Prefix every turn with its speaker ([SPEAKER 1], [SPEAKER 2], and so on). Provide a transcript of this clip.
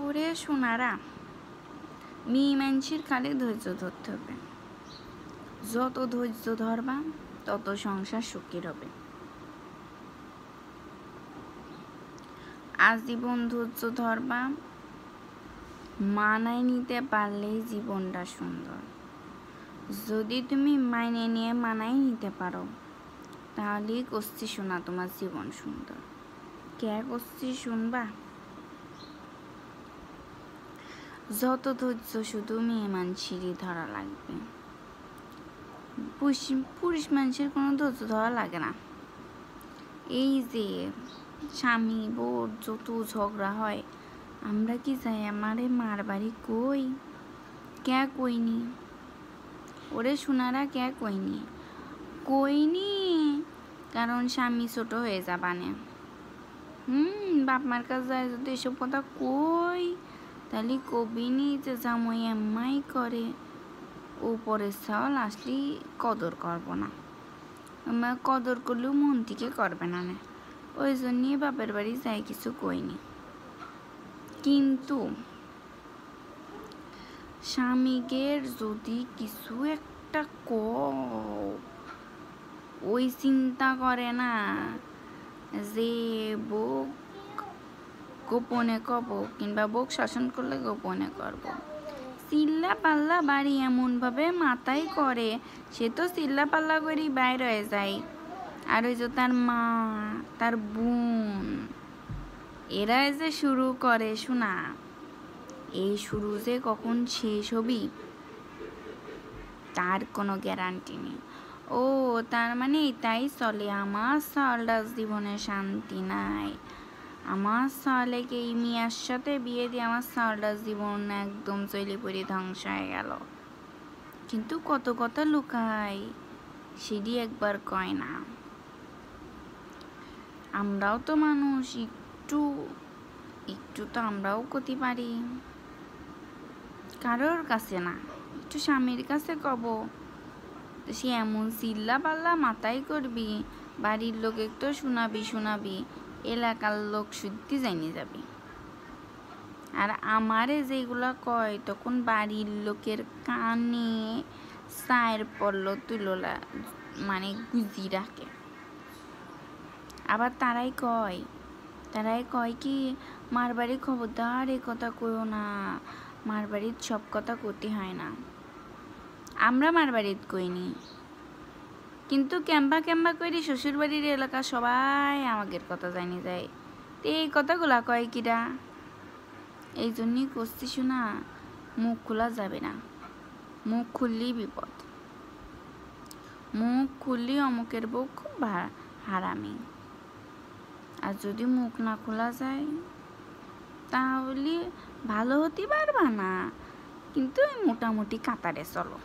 [SPEAKER 1] ওরে সোনারা, মেয়ে মানুষের খালি ধৈর্য ধরতে হবে। যত ধৈর্য ধরবা তত সংসার সুখের হবে। আজীবন ধৈর্য ধরবা, মানায় নিতে পারলেই জীবনটা সুন্দর। যদি তুমি মাইনে নিয়ে মানায় নিতে পারো তাহলেই করছি শোনা তোমার জীবন সুন্দর। কে করছি শুনবা? যত ধৈর্য শুধু মেয়ে মানুষেরই ধরা লাগবে, পুরুষ মানুষের কোনো ধৈর্য ধরা লাগে না। এই যে স্বামী বউ যত ঝগড়া হয়, আমরা কি চাই আমারে মার বাড়ি কই? কে কইনি? ওরে সোনারা, কে কইনি? কইনি কারণ স্বামী ছোট হয়ে যাবানে। বাপ মার কাছে যায় যদি এসব কথা কই, তাহলে কবিনি যে জামাই এম্মাই করে, উপরের চাল আসলে কদর করবো না। আমার কদর করলেও মন থেকে করবে না। ওই জন্যই বাপের বাড়ি যাই কিছু কইনি। কিন্তু স্বামীকের যদি কিছু একটা ওই চিন্তা করে না যে বউ গোপনে কব, কিংবা বউ শাসন করলে গোপনে করব। চিল্লা পাল্লা বাড়ি এমনভাবে মাথায় করে, সে তো চিল্লা পাল্লা করি বাইর হয়ে যায়। আর ওই যে তার মা, তার বোন, এরা যে শুরু করে শোনা, এই শুরু যে কখন শেষ হবি তার কোনো গ্যারান্টি নেই। ও তার মানে এটাই চলে, আমার সালটা জীবনে শান্তি নাই, আমার সালেকে এই মিয়ার সাথে বিয়ে দিয়ে আমার সালটা জীবন একদম চলে পড়ে ধ্বংস হয়ে গেল। কিন্তু কত কথা লুকায়, সেটি একবার কয় না। আমরাও তো মানুষ, একটু একটু তো আমরাও করতে পারি, কারোর কাছে না, একটু স্বামীর কাছে কব। সে এমন চিল্লা পাল্লা মাথায় করবি, বাড়ির লোক একটু শোনাবি, এলাকার লোক শুদ্ধি জানিয়ে যাবি। আর আমারে যেগুলা কয় তখন বাড়ির লোকের কানে চায়ের পল্ল তুলোলা মানে গুজি রাখে। আবার তারাই কয় কি, মার বাড়ির খবরদার এ কথা কইও না, মার বাড়ির সব কথা করতে হয় না। আমরা মার বাড়ির কইনি, কিন্তু ক্যাম্বা করি শ্বশুর বাড়ির এলাকা সবাই আমাদের কথা জানি যায়। তো এই কথাগুলা কয় কিরা? এই জন্যই করছি শোনা, মুখ খোলা যাবে না। মুখ খুললেই বিপদ, মুখ খুললে অমুকের বউ খুব হারামি। আর যদি মুখ না খোলা যায় তাহলে ভালো হতে পারবা না, কিন্তু মোটামুটি কাতারে চলো।